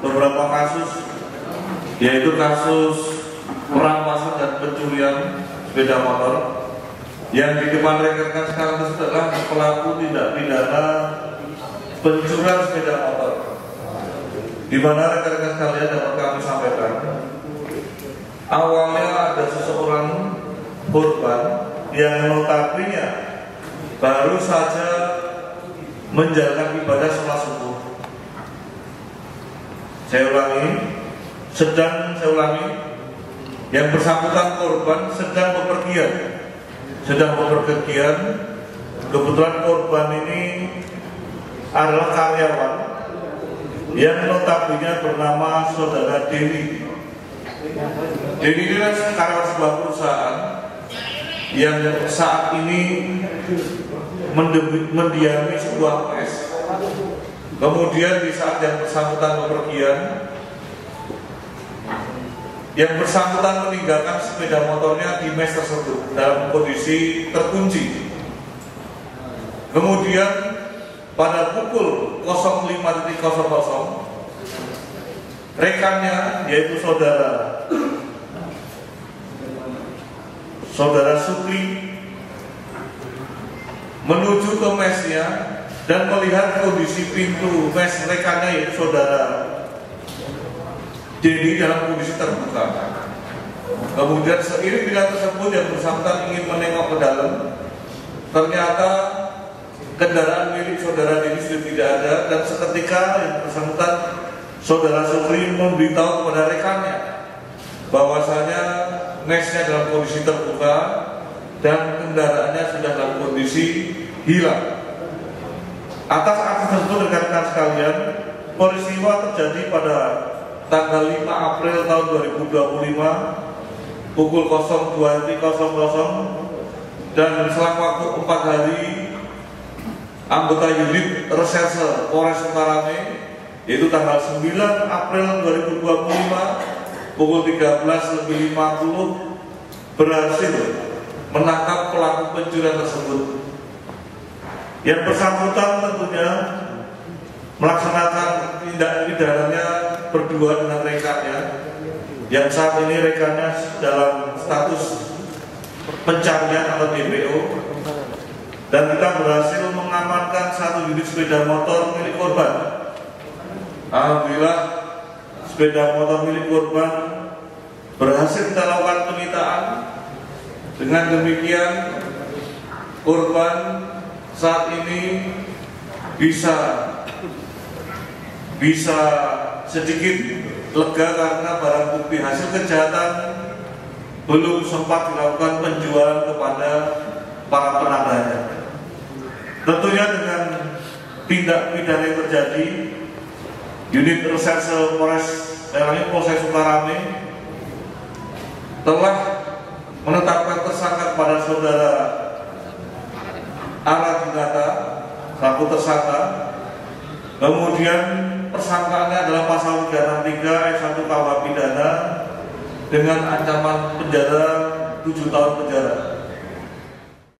beberapa kasus, yaitu kasus perampasan dan pencurian sepeda motor. Yang di depan rekan-rekan sekarang tersebut adalah pelaku tindak pidana pencurian sepeda motor, di mana rekan-rekan sekalian dapat kami sampaikan, awalnya ada seseorang korban yang notabene baru saja menjalankan ibadah sholat subuh. Saya ulangi, yang bersangkutan korban sedang bepergian. Kebetulan korban ini adalah karyawan yang notabene bernama saudara Dewi. Dewi ini adalah karyawan sebuah perusahaan yang saat ini mendiami sebuah mes. Kemudian di saat yang bersangkutan bepergian, yang bersangkutan meninggalkan sepeda motornya di mes tersebut dalam kondisi terkunci. Kemudian pada pukul 05.00 rekannya, yaitu saudara Sukri, menuju ke mesnya dan melihat kondisi pintu mes rekannya, yaitu saudara Dedi, dalam kondisi terbuka. Kemudian seiring dengan tersebut yang bersangkutan ingin menengok ke dalam, ternyata kendaraan milik saudara Dedi sudah tidak ada, dan seketika yang bersangkutan saudara Sukri memberitahu kepada rekannya bahwasanya mesnya dalam kondisi terbuka dan kendaraannya sudah dalam kondisi hilang. Atas aksi tersebut rekan-rekan sekalian, peristiwa terjadi pada tanggal 5 April tahun 2025 pukul 02.00, dan selang waktu 4 hari anggota unit reserse Polres Sukarame, yaitu tanggal 9 April 2025 pukul 13.50 berhasil menangkap pelaku pencurian tersebut. Yang bersangkutan tentunya melaksanakan tindak pidananya berdua dengan rekannya, yang saat ini rekannya dalam status pencarian atau DPO, dan kita berhasil mengamankan satu unit sepeda motor milik korban. Alhamdulillah, sepeda motor milik korban berhasil kita lakukan penyitaan. Dengan demikian, korban saat ini bisa sedikit lega karena barang bukti hasil kejahatan belum sempat dilakukan penjualan kepada para penandanya. Tentunya dengan tindak pidana yang terjadi, unit reserse Polres Sukarame telah menetapkan tersangka kepada saudara Aradinata selaku tersangka. Kemudian tersangkaannya adalah pasal 363 ayat 1 KUH pidana dengan ancaman penjara 7 tahun penjara.